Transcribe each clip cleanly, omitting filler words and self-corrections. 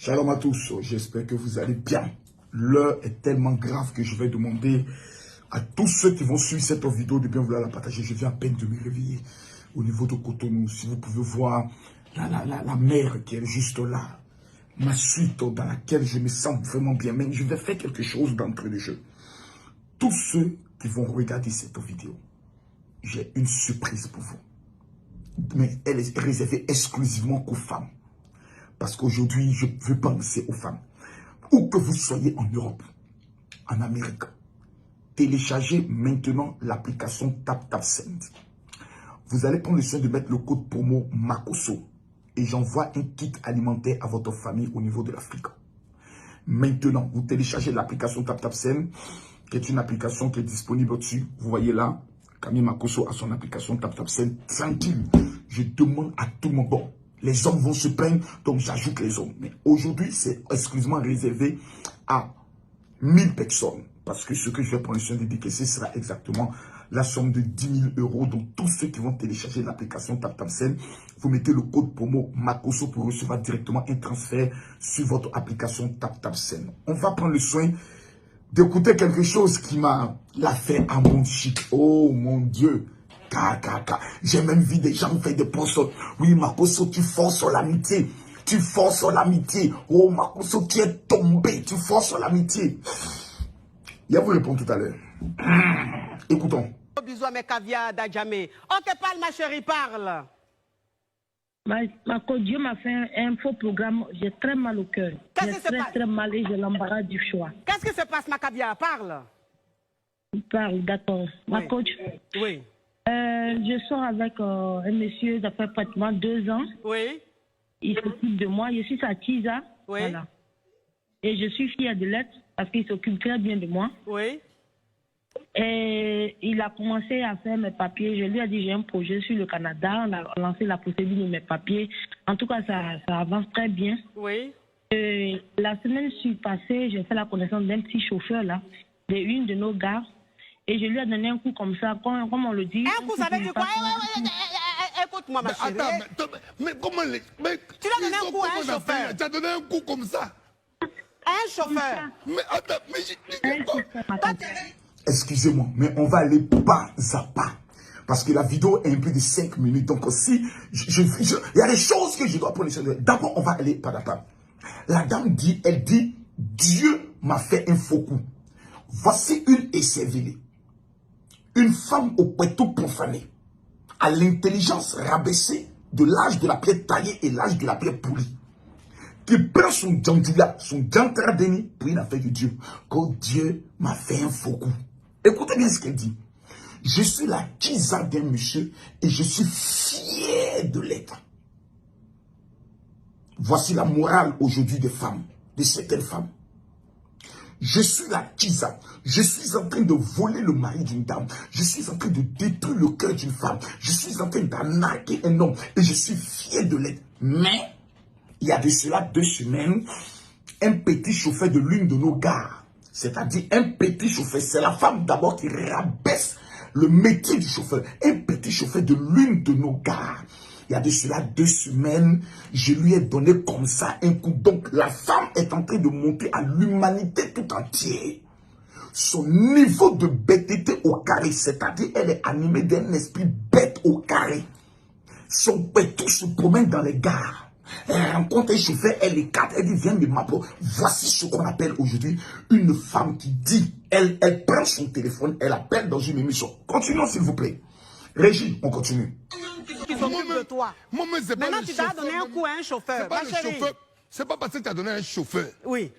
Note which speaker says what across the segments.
Speaker 1: Shalom à tous, j'espère que vous allez bien. L'heure est tellement grave que je vais demander à tous ceux qui vont suivre cette vidéo de bien vouloir la partager. Je viens à peine de me réveiller au niveau de Cotonou. Si vous pouvez voir la mer qui est juste là, ma suite dans laquelle je me sens vraiment bien. Mais je vais faire quelque chose d'entrée de jeu. Tous ceux qui vont regarder cette vidéo, j'ai une surprise pour vous. Mais elle est réservée exclusivement aux femmes. Parce qu'aujourd'hui, je veux penser aux femmes. Où que vous soyez en Europe, en Amérique, téléchargez maintenant l'application TapTapSend. Vous allez prendre le soin de mettre le code promo MAKOSO et j'envoie un kit alimentaire à votre famille au niveau de l'Afrique. Maintenant, vous téléchargez l'application TapTapSend, qui est une application qui est disponible au-dessus. Vous voyez là, Camille Makosso a son application TapTapSend. Tranquille, je demande à tout le monde. Bon, les hommes vont se plaindre, donc j'ajoute les hommes. Mais aujourd'hui, c'est exclusivement réservé à 1000 personnes. Parce que ce que je vais prendre le soin de décaisser sera exactement la somme de 10 000 €. Donc, tous ceux qui vont télécharger l'application TapTapSend, vous mettez le code promo MAKOSO pour recevoir directement un transfert sur votre application TapTapSend. On va prendre le soin d'écouter quelque chose qui m'a fait à mon chic. Oh mon Dieu. J'ai même vu des gens faire des posts. Oui, Makosso, tu forces l'amitié. Tu forces l'amitié. Oh, Makosso, tu es tombé. Tu forces l'amitié. Il va vous répondre tout à l'heure. Écoutons.
Speaker 2: Bisous à mes caviars d'Adjamé. On te parle, ma chérie, parle.
Speaker 3: Marco, Dieu m'a fait un faux programme. J'ai très mal au cœur. J'ai très mal et j'ai l'embarras du choix.
Speaker 2: Qu'est-ce qui se passe, ma caviar? Parle.
Speaker 3: Parle, d'accord. Ma coach.
Speaker 2: Oui.
Speaker 3: Je sors avec un monsieur, ça fait pratiquement 2 ans.
Speaker 2: Oui.
Speaker 3: Il s'occupe de moi. Je suis sa tisa.
Speaker 2: Oui.
Speaker 3: Voilà. Et je suis fière de l'être parce qu'il s'occupe très bien de moi.
Speaker 2: Oui.
Speaker 3: Et il a commencé à faire mes papiers. Je lui ai dit, j'ai un projet sur le Canada. On a lancé la procédure de mes papiers. En tout cas, ça avance très bien.
Speaker 2: Oui.
Speaker 3: La semaine passée, j'ai fait la connaissance d'un petit chauffeur là, d'une de nos gares. Et je lui ai donné un coup comme ça, comme on le dit.
Speaker 2: Un coup, ça veut dire quoi? Écoute-moi, ma chérie.
Speaker 4: Attends, mais comment les...
Speaker 2: Tu l'as donné un coup à un chauffeur.
Speaker 4: Tu as donné un coup comme ça.
Speaker 2: Un chauffeur.
Speaker 4: Mais attends, mais j'ai...
Speaker 1: Excusez-moi, mais on va aller pas à pas. Parce que la vidéo est un peu de 5 minutes. Donc aussi, il y a des choses que je dois prendre. D'abord, on va aller pas à pas. La dame dit, elle dit, Dieu m'a fait un faux coup. Voici une écervelée. Une femme au pétou profané, à l'intelligence rabaissée de l'âge de la pierre taillée et l'âge de la pierre polie, qui prend son djandula, son djantradeni pour une affaire de Dieu. Que Dieu m'a fait un faux coup. Écoutez bien ce qu'elle dit. Je suis la tisa d'un monsieur et je suis fier de l'être. Voici la morale aujourd'hui des femmes, de certaines femmes. Je suis la tisa. Je suis en train de voler le mari d'une dame. Je suis en train de détruire le cœur d'une femme. Je suis en train d'arnaquer un homme. Et je suis fier de l'être. Mais, il y a de cela 2 semaines, un petit chauffeur de l'une de nos gares, c'est-à-dire un petit chauffeur, c'est la femme d'abord qui rabaisse le métier du chauffeur. Un petit chauffeur de l'une de nos gares. Il y a de cela 2 semaines, je lui ai donné comme ça un coup. Donc, la femme est en train de monter à l'humanité tout entière. Son niveau de bêteté au carré, c'est-à-dire elle est animée d'un esprit bête au carré. Son pétou se promène dans les gares. Elle rencontre un chauffeur, elle écarte, elle dit viens me m'appeler. Voici ce qu'on appelle aujourd'hui une femme qui dit, elle prend son téléphone, elle appelle dans une émission. Continuons s'il vous plaît. Régie, on continue.
Speaker 2: Qui s'occupe de toi. Maintenant, tu t'as donné un coup à un chauffeur. Ma chérie.
Speaker 4: C'est pas parce que tu as donné un chauffeur.
Speaker 2: Oui.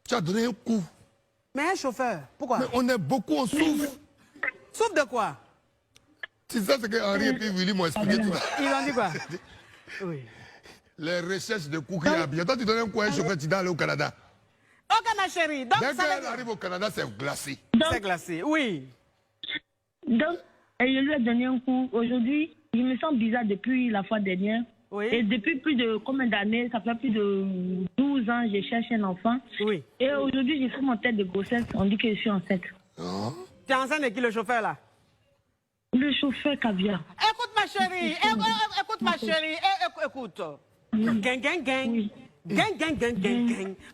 Speaker 4: Tu as donné un coup.
Speaker 2: Mais un chauffeur, pourquoi?
Speaker 4: Mais on est beaucoup, on souffre.
Speaker 2: Souffre de quoi?
Speaker 4: C'est ça ce que Henri et puis Willy m'ont expliqué tout à l'heure.
Speaker 2: Ils ont dit quoi? Oui.
Speaker 4: Les recherches de coups qu'il y a bien. Toi, tu donnes un coup à un chauffeur, tu dois aller au Canada.
Speaker 2: Ok, ma chérie. Donc,
Speaker 4: Dès
Speaker 2: ça
Speaker 4: qu'elle arrive au Canada, c'est glacé.
Speaker 2: C'est glacé, oui.
Speaker 3: Donc, je lui ai donné un coup. Aujourd'hui, je me sens bizarre depuis la fois dernière.
Speaker 2: Oui.
Speaker 3: Et depuis plus de combien d'années, ça fait plus de 12 ans, je cherche un enfant.
Speaker 2: Oui.
Speaker 3: Et aujourd'hui, j'ai fait mon test de grossesse. On dit que je suis enceinte.
Speaker 4: Oh.
Speaker 2: Tu es enceinte de qui, le chauffeur, là?
Speaker 3: Le chauffeur caviar.
Speaker 2: Écoute, ma chérie. Écoute, ma chérie. Écoute.
Speaker 3: Oui.
Speaker 2: Gang.
Speaker 3: Oui.
Speaker 2: Gang.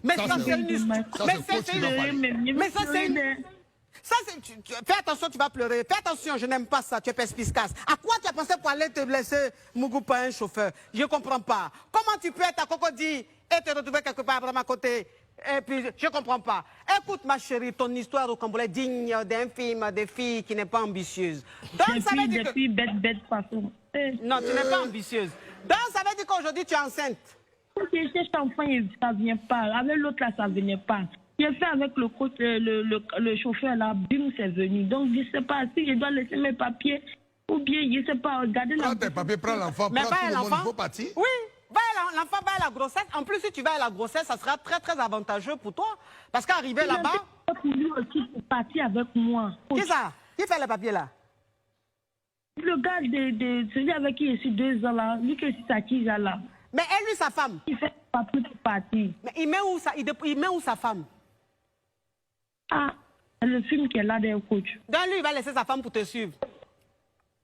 Speaker 2: Mais ça, c'est une histoire. Mais ça, c'est une... Ça, fais attention, tu vas pleurer. Fais attention, je n'aime pas ça, tu es perspicace. À quoi tu as pensé pour aller te blesser, Mougou, par un chauffeur? Je ne comprends pas. Comment tu peux être à Cocody et te retrouver quelque part à ma côté? Et puis, je ne comprends pas. Écoute, ma chérie, ton histoire au Cambodge est digne d'un film de filles qui n'est pas ambitieuse. Donc, ça veut dire que...
Speaker 3: Depuis bête façon.
Speaker 2: Non, tu n'es pas ambitieuse. Donc, ça veut dire qu'aujourd'hui, tu es enceinte.
Speaker 3: Ok, cet enfant, ça ne vient pas. Avec l'autre, là, ça ne venait pas. J'ai fait avec le coach, le chauffeur là, bim, c'est venu. Donc, je ne sais pas si je dois laisser mes papiers ou bien, je ne sais pas, regarder
Speaker 4: la... Prends tes papiers, prends l'enfant, prends tout le monde, il faut partir.
Speaker 2: Oui, l'enfant va à la grossesse. En plus, si tu vas à la grossesse, ça sera très avantageux pour toi. Parce qu'arriver là-bas...
Speaker 3: Pour lui aussi, pour partir avec moi.
Speaker 2: Qui ça? Qui fait les papiers là?
Speaker 3: Le gars celui avec qui je suis 2 ans là, lui que c'est sa tija là.
Speaker 2: Mais elle, lui, sa femme?
Speaker 3: Il fait papier pour partir.
Speaker 2: Mais il met où sa femme?
Speaker 3: Ah, le film qui est là d'un coach.
Speaker 2: Donc lui, il va laisser sa femme pour te suivre.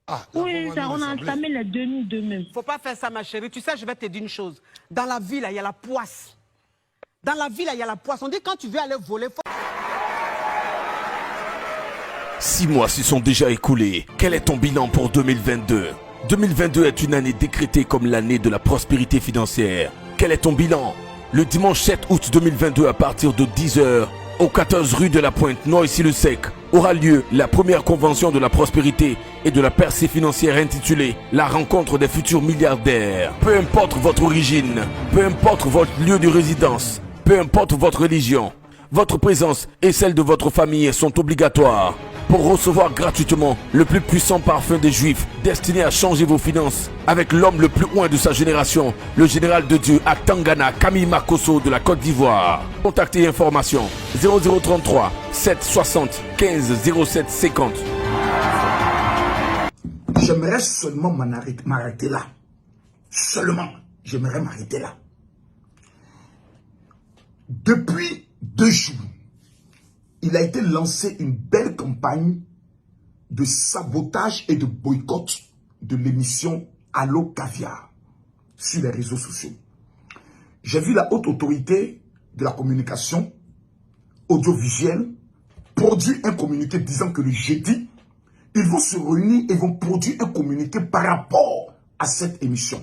Speaker 3: Ah, oui, ça, on a entamé les 2 nuits de même.
Speaker 2: Faut pas faire ça, ma chérie. Tu sais, je vais te dire une chose. Dans la vie, là, il y a la poisse. Dans la vie, là, il y a la poisse. On dit quand tu veux aller voler...
Speaker 5: 6 mois se sont déjà écoulés. Quel est ton bilan pour 2022? 2022 est une année décrétée comme l'année de la prospérité financière. Quel est ton bilan? Le dimanche 7 août 2022 à partir de 10h, au 14 rue de la Pointe, Noisy-le-Sec, aura lieu la première convention de la prospérité et de la percée financière intitulée La rencontre des futurs milliardaires. Peu importe votre origine, peu importe votre lieu de résidence, peu importe votre religion, votre présence et celle de votre famille sont obligatoires pour recevoir gratuitement le plus puissant parfum des Juifs destiné à changer vos finances avec l'homme le plus loin de sa génération, le général de Dieu à Tangana, Camille Makosso de la Côte d'Ivoire. Contactez information 0033 760 15 07 50.
Speaker 1: J'aimerais seulement m'arrêter là. Seulement, j'aimerais m'arrêter là. Depuis 2 jours, il a été lancé une belle campagne de sabotage et de boycott de l'émission Allo Caviar sur les réseaux sociaux. J'ai vu la haute autorité de la communication audiovisuelle produire un communiqué disant que le jeudi, ils vont se réunir et vont produire un communiqué par rapport à cette émission.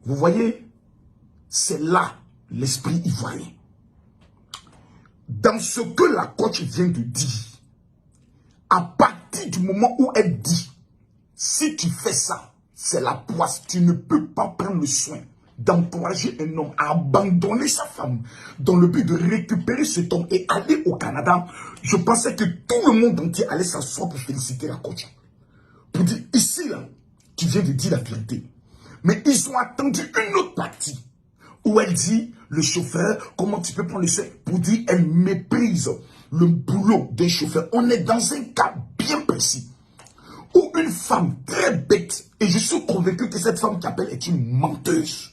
Speaker 1: Vous voyez, c'est là l'esprit ivoirien. Dans ce que la coach vient de dire, à partir du moment où elle dit, si tu fais ça, c'est la poisse, tu ne peux pas prendre le soin d'encourager un homme à abandonner sa femme dans le but de récupérer cet homme et aller au Canada, je pensais que tout le monde entier allait s'asseoir pour féliciter la coach. Pour dire, ici, là, tu viens de dire la vérité. Mais ils ont attendu une autre partie où elle dit, le chauffeur, comment tu peux prendre le soin pour dire, elle méprise le boulot d'un chauffeur. On est dans un cas bien précis où une femme très bête, et je suis convaincu que cette femme qui appelle est une menteuse.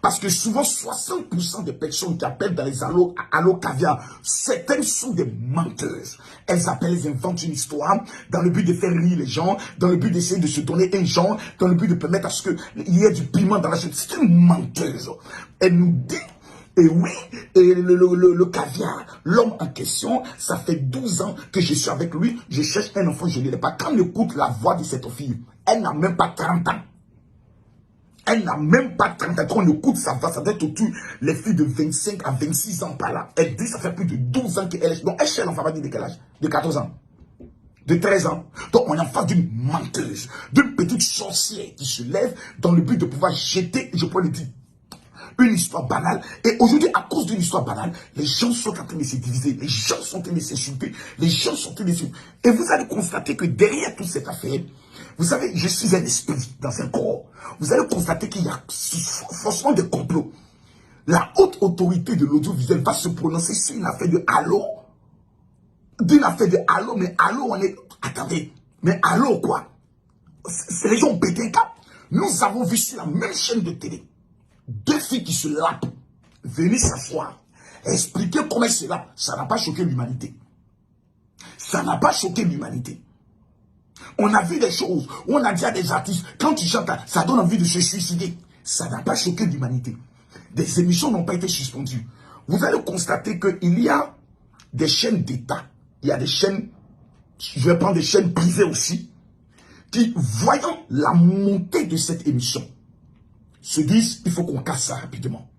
Speaker 1: Parce que souvent, 60% des personnes qui appellent dans les allo caviar, certaines sont des menteuses. Elles appellent, elles inventent une histoire dans le but de faire rire les gens, dans le but d'essayer de se donner un genre, dans le but de permettre à ce qu'il y ait du piment dans la chose. C'est une menteuse. Elle nous dit, et oui, et le caviar, l'homme en question, ça fait 12 ans que je suis avec lui, je cherche un enfant, je ne l'ai pas. Quand on écoute la voix de cette fille, elle n'a même pas 40 ans. Elle n'a même pas 30 ans. Quand on écoute sa voix, ça doit être autour les filles de 25 à 26 ans par là. Elle dit ça fait plus de 12 ans qu'elle est. Donc elle cherche l'enfant, va dire de quel âge? De 14 ans. De 13 ans. Donc on est en face d'une menteuse, d'une petite sorcière qui se lève dans le but de pouvoir jeter, je pourrais le dire, une histoire banale. Et aujourd'hui, à cause d'une histoire banale, les gens sont en train de se diviser, les gens sont en train de s'insulter, les gens sont en train de se... Et vous allez constater que derrière toute cette affaire, vous savez, je suis un esprit dans un corps. Vous allez constater qu'il y a forcément des complots. La haute autorité de l'audiovisuel va se prononcer sur une affaire de Allo. D'une affaire de Allo, mais Allo, on est... Attendez, mais Allo quoi? C'est les gens ont pété un cap. Nous avons vu sur la même chaîne de télé 2 filles qui se lapent, venir s'asseoir, expliquer comment elles se lapent. Ça n'a pas choqué l'humanité. Ça n'a pas choqué l'humanité. On a vu des choses où on a dit à des artistes, quand tu chantes, ça donne envie de se suicider. Ça n'a pas choqué l'humanité. Des émissions n'ont pas été suspendues. Vous allez constater qu'il y a des chaînes d'État, il y a des chaînes, je vais prendre des chaînes privées aussi, qui, voyant la montée de cette émission, se disent, il faut qu'on casse ça rapidement.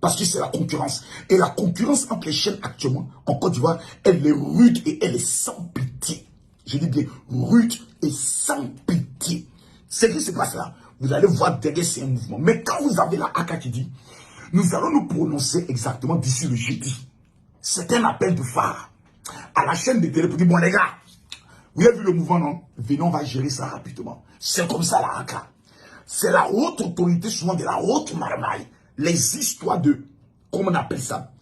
Speaker 1: Parce que c'est la concurrence. Et la concurrence entre les chaînes actuellement, en Côte d'Ivoire, elle est rude et elle est sans pitié. Je dis bien rude et sans pitié. C'est ce qui se passe là. Vous allez voir derrière ces mouvements. Mais quand vous avez la AK qui dit, nous allons nous prononcer exactement d'ici le jeudi. C'est un appel de phare à la chaîne de télé pour dire, bon les gars, vous avez vu le mouvement, non? Venez, on va gérer ça rapidement. C'est comme ça la AK. C'est la haute autorité, souvent de la haute marmaille. Les histoires de, comment on appelle ça,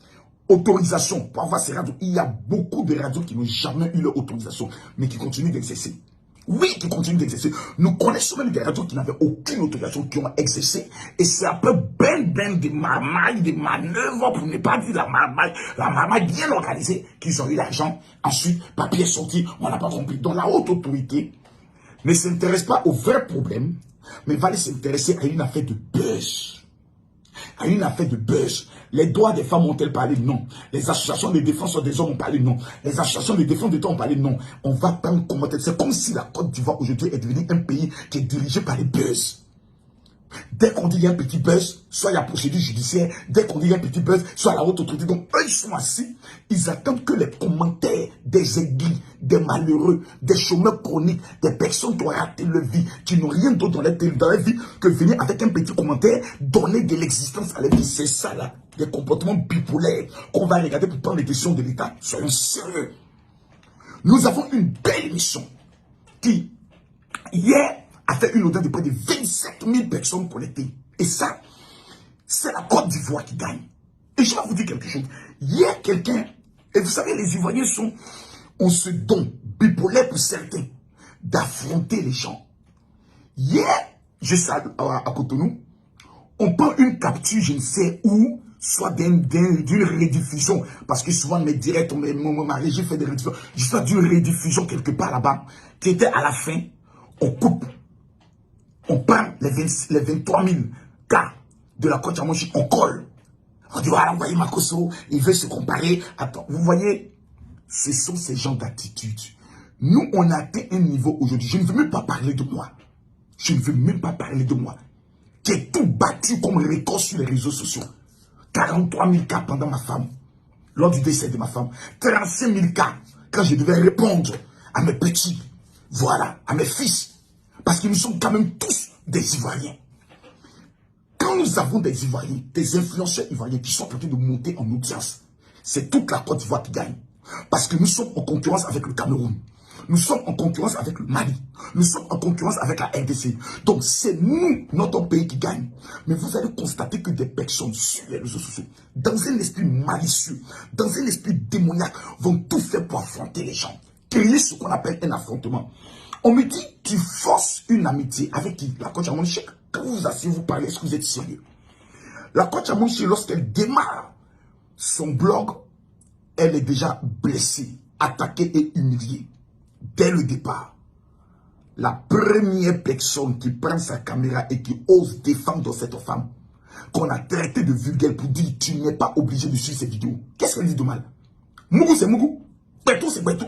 Speaker 1: autorisation. Pour avoir ces radios, il y a beaucoup de radios qui n'ont jamais eu leur autorisation, mais qui continuent d'exercer. Oui, qui continuent d'exercer. Nous connaissons même des radios qui n'avaient aucune autorisation, qui ont exercé. Et c'est après ben des marmailles, des manœuvres, pour ne pas dire la marmaille bien organisée, qu'ils ont eu l'argent. Ensuite, papier sorti, on n'a pas compris. Donc la haute autorité ne s'intéresse pas au vrai problème, mais va s'intéresser à une affaire de buzz. À une affaire de buzz. Les droits des femmes ont-elles parlé? Non. Les associations de défense des hommes ont parlé? Non. Les associations de défense des hommes ont parlé? Non. On va prendre commentaire. C'est comme si la Côte d'Ivoire aujourd'hui est devenue un pays qui est dirigé par les buzz. Dès qu'on dit qu'il y a un petit buzz, soit il y a procédure judiciaire, dès qu'on dit qu'il y a un petit buzz, soit la haute autorité. Donc eux, ils sont assis, ils attendent que les commentaires des aiguilles, des malheureux, des chômeurs chroniques, des personnes qui ont raté leur vie, qui n'ont rien d'autre dans leur vie que venir avec un petit commentaire, donner de l'existence à la vie. C'est ça là, des comportements bipolaires qu'on va regarder pour prendre les décisions de l'État. Soyons sérieux. Nous avons une belle émission qui, hier, a fait une audience de près de 27 000 personnes connectées. Et ça, c'est la Côte d'Ivoire qui gagne. Et je vais vous dire quelque chose. Hier, quelqu'un, et vous savez, les Ivoiriens ont ce don bipolaire pour certains, d'affronter les gens. Hier, je sais à Cotonou, on prend une capture, je ne sais où, soit d'une rediffusion, parce que souvent mes directs, ma régie fait des rediffusions, je soit d'une rediffusion quelque part là-bas, qui était à la fin, on coupe. On prend les 23 000 cas de la Côte d'Ivoire, on colle. On dit, voilà, vous voyez Makosso, il veut se comparer. Attends, vous voyez, ce sont ces genres d'attitudes. Nous, on a atteint un niveau aujourd'hui. Je ne veux même pas parler de moi. Je ne veux même pas parler de moi. Qui est tout battu comme record sur les réseaux sociaux. 43 000 cas pendant ma femme, lors du décès de ma femme. 35 000 cas quand je devais répondre à mes petits, voilà, à mes fils. Parce que nous sommes quand même tous des Ivoiriens. Quand nous avons des Ivoiriens, des influenceurs ivoiriens qui sont en train de monter en audience, c'est toute la Côte d'Ivoire qui gagne. Parce que nous sommes en concurrence avec le Cameroun. Nous sommes en concurrence avec le Mali. Nous sommes en concurrence avec la RDC. Donc c'est nous, notre pays qui gagne. Mais vous allez constater que des personnes sur les réseaux sociaux, dans un esprit malicieux, dans un esprit démoniaque, vont tout faire pour affronter les gens. Créer ce qu'on appelle un affrontement. On me dit, tu forces une amitié avec qui? La coach Amon Cheikh. Quand vous vous asseyez, vous parlez, est-ce que vous êtes sérieux? La coach Amon Cheikh, lorsqu'elle démarre son blog, elle est déjà blessée, attaquée et humiliée. Dès le départ, la première personne qui prend sa caméra et qui ose défendre cette femme, qu'on a traité de vulgaire pour dire, tu n'es pas obligé de suivre ces vidéos. Qu'est-ce qu'elle dit de mal? Mougou, c'est Mougou. Betou, c'est Betou.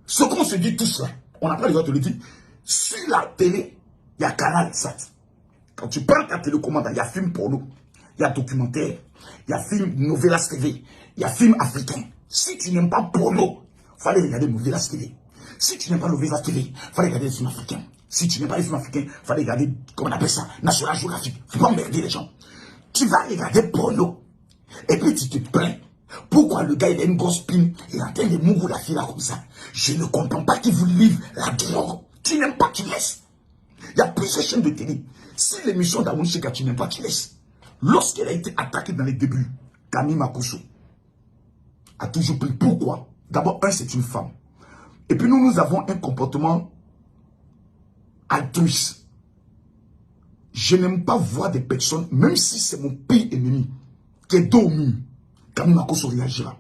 Speaker 1: Ce qu'on se dit tous là, on n'a pas les autres le dire. Sur la télé, il y a Canal Sat. Quand tu prends ta télécommande, il y a film porno, il y a documentaire, il y a film Novelas TV, il y a film africain. Si tu n'aimes pas porno, il fallait regarder Novelas TV. Si tu n'aimes pas Novelas TV, il fallait regarder les films africains. Si tu n'aimes pas les films africains, il fallait regarder, comment on appelle ça, National Geographic. Il ne faut pas emmerder les gens. Tu vas regarder porno. Et puis tu te plains. Pourquoi le gars il a une grosse pine, il est en train de mourir la fille là comme ça? Je ne comprends pas qu'il vous livre la drogue. Tu n'aimes pas, tu laisses. Il y a plusieurs chaînes de télé. Si l'émission d'Amon Cheikh, tu n'aimes pas, tu laisses. Lorsqu'elle a été attaquée dans les débuts, Camille Makosso a toujours pris. Pourquoi? D'abord, c'est une femme. Et puis nous avons un comportement altruiste. Je n'aime pas voir des personnes, même si c'est mon pire ennemi, qui est dos au mur. Camille Makosso réagira.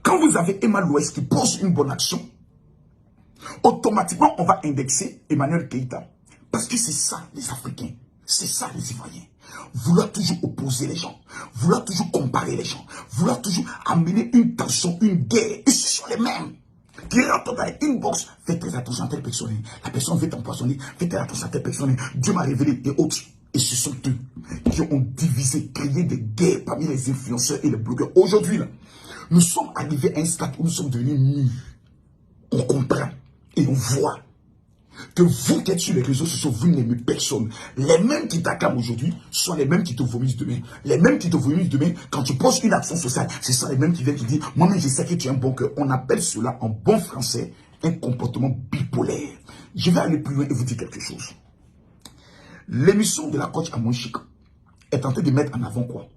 Speaker 1: Quand vous avez Emma Louest qui pose une bonne action, automatiquement on va indexer Emmanuel Keïta. Parce que c'est ça les Africains, c'est ça les Ivoiriens. vouloir toujours opposer les gens, vouloir toujours comparer les gens, vouloir toujours amener une tension, une guerre. Et ce sont les mêmes qui rentrent dans une box. Faites très attention à telle personne. La personne veut t'empoisonner. Faites très attention à telle personne. Dieu m'a révélé et autres. Et ce sont eux qui ont divisé, créé des guerres parmi les influenceurs et les blogueurs. Aujourd'hui, là, nous sommes arrivés à un stade où nous sommes devenus nus. On comprend et on voit que vous qui êtes sur les réseaux sociaux, vous n'aimez personne. Les mêmes qui t'acclament aujourd'hui sont les mêmes qui te vomissent demain. Les mêmes qui te vomissent demain, quand tu poses une action sociale, ce sont les mêmes qui viennent qui disent « Moi-même, je sais que tu es un bon cœur ». On appelle cela, en bon français, un comportement bipolaire. Je vais aller plus loin et vous dire quelque chose. L'émission de la coach Amonchik est en train de mettre en avant quoi?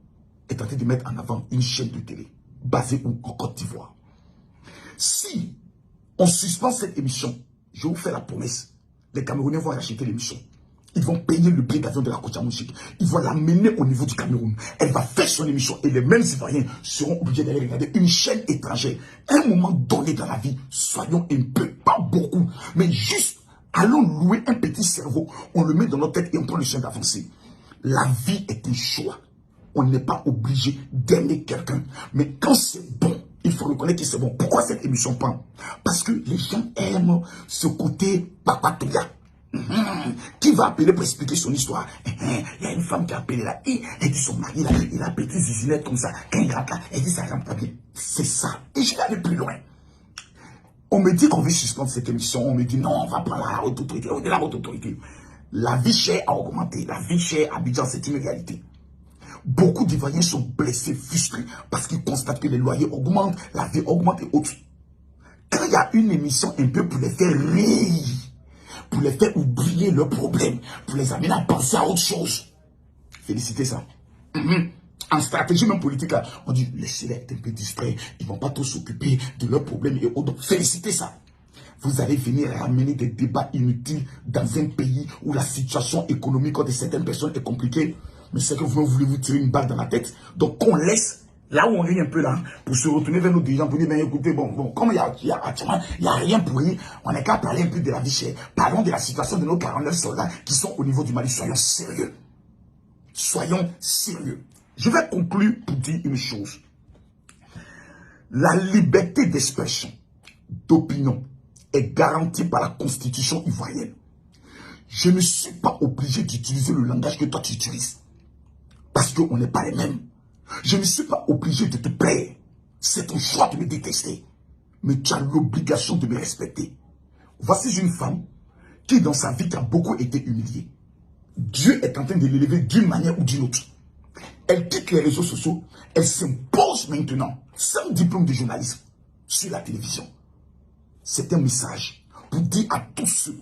Speaker 1: Est en train de mettre en avant une chaîne de télé basée en Côte d'Ivoire. Si on suspend cette émission, je vous fais la promesse, les Camerounais vont acheter l'émission. Ils vont payer le billet d'avion de la coach Amonchik. Ils vont l'amener au niveau du Cameroun. Elle va faire son émission et les mêmes Ivoiriens seront obligés d'aller regarder une chaîne étrangère. À un moment donné dans la vie, soyons un peu, pas beaucoup, mais juste, allons louer un petit cerveau, on le met dans notre tête et on prend le soin d'avancer. La vie est un choix. On n'est pas obligé d'aimer quelqu'un. Mais quand c'est bon, il faut reconnaître que c'est bon. Pourquoi cette émission prend? Parce que les gens aiment ce côté papatouya. Qui va appeler pour expliquer son histoire? Il y a une femme qui a appelé là. Elle dit son mari là, il a petit zizinette comme ça. Quand il rentre là, elle dit ça rentre pas bien. C'est ça. Et je vais aller plus loin. On me dit qu'on veut suspendre cette émission. On me dit non, on va prendre la haute autorité. On est la haute autorité. La vie chère a augmenté. La vie chère à Abidjan, c'est une réalité. Beaucoup d'Ivoiriens sont blessés, frustrés, parce qu'ils constatent que les loyers augmentent, la vie augmente et autres. Quand il y a une émission un peu pour les faire rire, pour les faire oublier leurs problèmes, pour les amener à penser à autre chose, félicitez ça. En stratégie même politique, là, on dit laissez-les être un peu distraits, ils ne vont pas tous s'occuper de leurs problèmes et autres. Félicitez ça. Vous allez venir ramener des débats inutiles dans un pays où la situation économique de certaines personnes est compliquée. Mais c'est que vous voulez vous tirer une balle dans la tête. Donc qu'on laisse, là où on rit un peu là, pour se retourner vers nos dirigeants, pour dire, ben écoutez, bon, comme il y a rien pour rire, on n'est qu'à parler un peu de la vie chère. Parlons de la situation de nos 49 soldats qui sont au niveau du Mali. Soyons sérieux. Soyons sérieux. Je vais conclure pour dire une chose. La liberté d'expression, d'opinion, est garantie par la Constitution ivoirienne. Je ne suis pas obligé d'utiliser le langage que toi tu utilises. Parce qu'on n'est pas les mêmes. Je ne suis pas obligé de te plaire. C'est ton choix de me détester. Mais tu as l'obligation de me respecter. Voici une femme qui, dans sa vie, a beaucoup été humiliée. Dieu est en train de l'élever d'une manière ou d'une autre. Elle quitte les réseaux sociaux. Elle s'impose maintenant, sans diplôme de journalisme, sur la télévision. C'est un message pour dire à tous ceux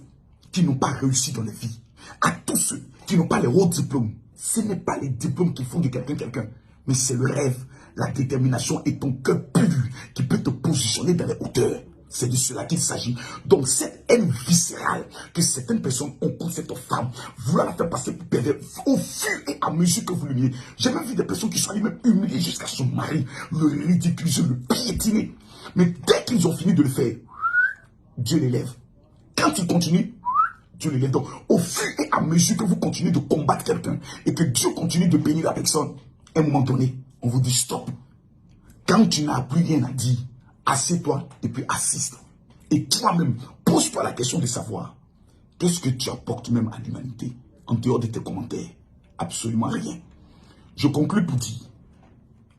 Speaker 1: qui n'ont pas réussi dans la vie, à tous ceux qui n'ont pas les hauts diplômes. Ce n'est pas les diplômes qui font de quelqu'un, mais c'est le rêve, la détermination et ton cœur pur qui peut te positionner dans les hauteurs. C'est de cela qu'il s'agit. Donc cette haine viscérale que certaines personnes ont contre cette femme, vouloir la faire passer pour pervers au fur et à mesure que vous l'humiliez. J'ai même vu des personnes qui sont allées même humilier jusqu'à son mari, le ridiculiser, le piétiner. Mais dès qu'ils ont fini de le faire, Dieu l'élève. Quand tu continues, Dieu l'élève. Donc, au fur et à mesure que vous continuez de combattre quelqu'un et que Dieu continue de bénir la personne, à un moment donné, on vous dit stop. Quand tu n'as plus rien à dire, assieds-toi et puis assiste. Et toi-même, pose-toi la question de savoir qu'est-ce que tu apportes même à l'humanité en dehors de tes commentaires. Absolument rien. Je conclue pour dire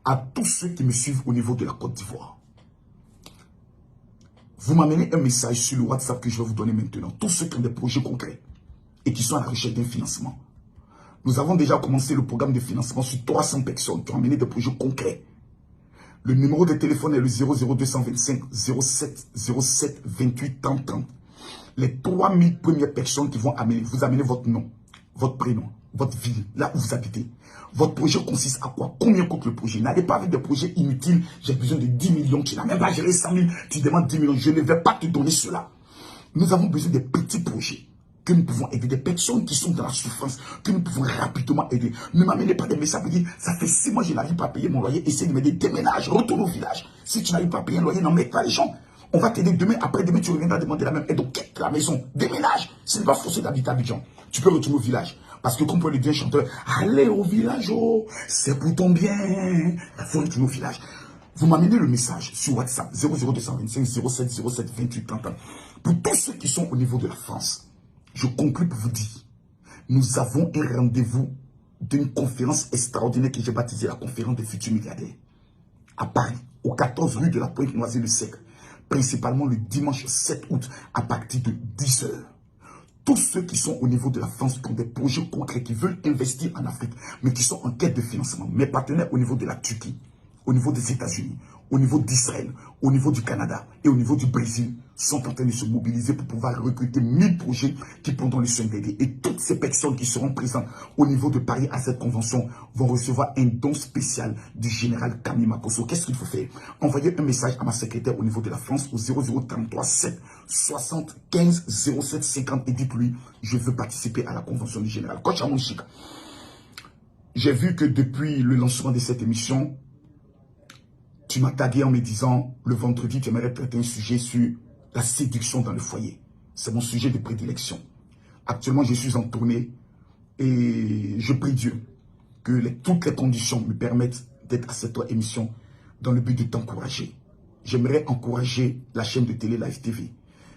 Speaker 1: à tous ceux qui me suivent au niveau de la Côte d'Ivoire, vous m'amenez un message sur le WhatsApp que je vais vous donner maintenant. Tous ceux qui ont des projets concrets et qui sont à la recherche d'un financement. Nous avons déjà commencé le programme de financement sur 300 personnes qui ont amené des projets concrets. Le numéro de téléphone est le 00225 07 07 28 30 30. Les 3000 premières personnes qui vont amener, vous amenez votre nom, votre prénom, votre ville, là où vous habitez. Votre projet consiste à quoi? Combien coûte le projet? N'allez pas avec des projets inutiles. J'ai besoin de 10 millions. Tu n'as même pas géré 100 000. Tu demandes 10 millions. Je ne vais pas te donner cela. Nous avons besoin de petits projets que nous pouvons aider. Des personnes qui sont dans la souffrance, que nous pouvons rapidement aider. Ne m'amenez pas des messages pour dire, ça fait 6 mois, je n'arrive pas à payer mon loyer. Essaye de m'aider. Déménage, retourne au village. Si tu n'arrives pas à payer un loyer, n'emmène pas les gens. On va t'aider demain. Après demain, tu reviendras demander la même aide. Donc quitte la maison. Déménage. Ce n'est pas forcé d'habiter à Abidjan. Tu peux retourner au village. Parce que comme pour le dire chanteur, allez au village, oh, c'est pour ton bien. Il faut retourner au village. Vous m'amenez le message sur WhatsApp 00225 07 07 28 30. Pour tous ceux qui sont au niveau de la France, je conclue pour vous dire, nous avons un rendez-vous d'une conférence extraordinaire que j'ai baptisée la conférence des futurs milliardaires. À Paris, au 14 rue de la Pointe-Noisy-le-Sec, principalement le dimanche 7 août à partir de 10h. Tous ceux qui sont au niveau de la France, qui ont des projets concrets, qui veulent investir en Afrique, mais qui sont en quête de financement, mes partenaires au niveau de la Turquie, au niveau des États-Unis, au niveau d'Israël, au niveau du Canada et au niveau du Brésil, sont en train de se mobiliser pour pouvoir recruter 1000 projets qui prendront le soin d'aider. Et toutes ces personnes qui seront présentes au niveau de Paris à cette convention vont recevoir un don spécial du général Kami Makosso. Qu'est-ce qu'il faut faire? Envoyez un message à ma secrétaire au niveau de la France au 0033 7 60 15 07 50 et dites-lui, je veux participer à la convention du général. Coach Amonchik, j'ai vu que depuis le lancement de cette émission, tu m'as tagué en me disant, le vendredi, tu aimerais traiter un sujet sur la séduction dans le foyer. C'est mon sujet de prédilection. Actuellement, je suis en tournée et je prie Dieu que toutes les conditions me permettent d'être à cette émission dans le but de t'encourager. J'aimerais encourager la chaîne de télé Live TV.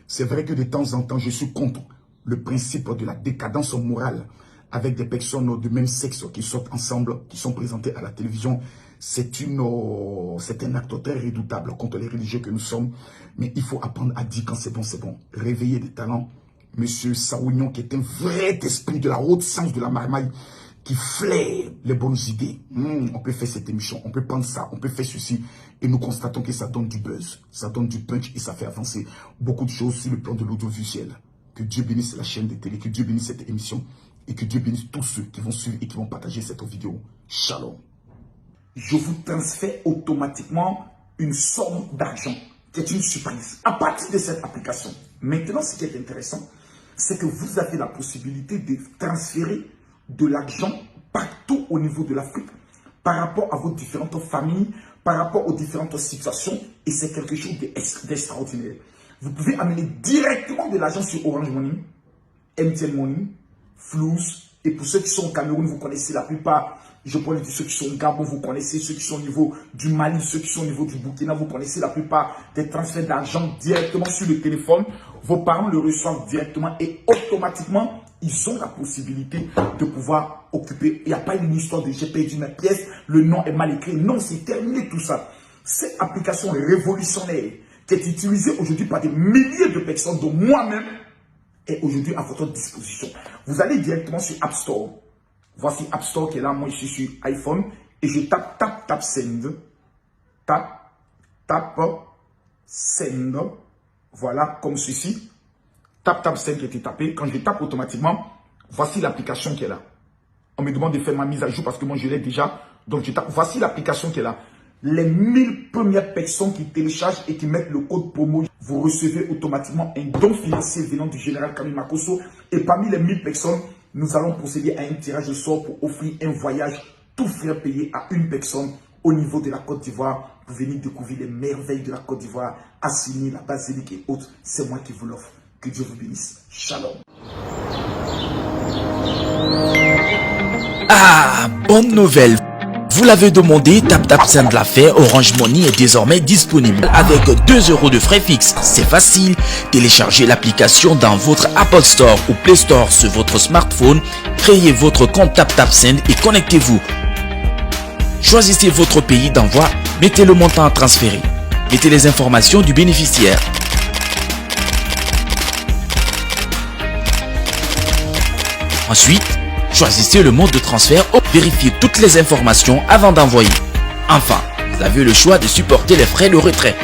Speaker 1: C'est vrai que de temps en temps, je suis contre le principe de la décadence morale avec des personnes de même sexe qui sortent ensemble, qui sont présentées à la télévision. C'est un acte très redoutable contre les religieux que nous sommes. Mais il faut apprendre à dire quand c'est bon, c'est bon. Réveiller des talents. Monsieur Saounion, qui est un vrai esprit de la haute science de la marmaille, qui flaire les bonnes idées. On peut faire cette émission, on peut prendre ça, on peut faire ceci. Et nous constatons que ça donne du buzz, ça donne du punch et ça fait avancer beaucoup de choses sur le plan de l'audiovisuel. Que Dieu bénisse la chaîne de télé, que Dieu bénisse cette émission et que Dieu bénisse tous ceux qui vont suivre et qui vont partager cette vidéo. Shalom. Je vous transfère automatiquement une somme d'argent qui est une surprise à partir de cette application. Maintenant, ce qui est intéressant, c'est que vous avez la possibilité de transférer de l'argent partout au niveau de l'Afrique par rapport à vos différentes familles, par rapport aux différentes situations, et c'est quelque chose d'extraordinaire. Vous pouvez amener directement de l'argent sur Orange Money, MTN Money, Flux, et pour ceux qui sont au Cameroun, vous connaissez la plupart. Je parle de ceux qui sont au Gabon, vous connaissez ceux qui sont au niveau du Mali, ceux qui sont au niveau du Burkina, vous connaissez la plupart des transferts d'argent directement sur le téléphone. Vos parents le reçoivent directement et automatiquement, ils ont la possibilité de pouvoir occuper. Il n'y a pas une histoire de j'ai perdu ma pièce, le nom est mal écrit. Non, c'est terminé tout ça. Cette application révolutionnaire qui est utilisée aujourd'hui par des milliers de personnes, dont moi-même, est aujourd'hui à votre disposition. Vous allez directement sur App Store. Voici App Store qui est là. Moi, je suis sur iPhone. Et je tape send. Tap send. Voilà, comme ceci. Tap send qui a été tapé. Quand je tape automatiquement, voici l'application qui est là. On me demande de faire ma mise à jour parce que moi, je l'ai déjà. Donc, je tape. Voici l'application qui est là. Les 1000 premières personnes qui téléchargent et qui mettent le code promo, vous recevez automatiquement un don financier venant du général Kami Makosso. Et parmi les 1000 personnes, nous allons procéder à un tirage au sort pour offrir un voyage tout frais payé à une personne au niveau de la Côte d'Ivoire pour venir découvrir les merveilles de la Côte d'Ivoire, Assini, la basilique et autres. C'est moi qui vous l'offre. Que Dieu vous bénisse. Shalom.
Speaker 5: Ah, bonne nouvelle. Vous l'avez demandé, TapTapSend l'a fait, Orange Money est désormais disponible avec 2 € de frais fixes. C'est facile, téléchargez l'application dans votre Apple Store ou Play Store sur votre smartphone, créez votre compte TapTapSend et connectez-vous. Choisissez votre pays d'envoi, mettez le montant à transférer, mettez les informations du bénéficiaire. Ensuite, choisissez le mode de transfert ou vérifiez toutes les informations avant d'envoyer. Enfin, vous avez le choix de supporter les frais de retrait.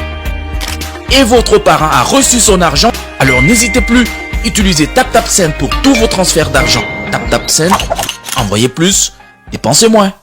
Speaker 5: Et votre parent a reçu son argent, alors n'hésitez plus, utilisez TapTapSend pour tous vos transferts d'argent. TapTapSend, envoyez plus, dépensez moins.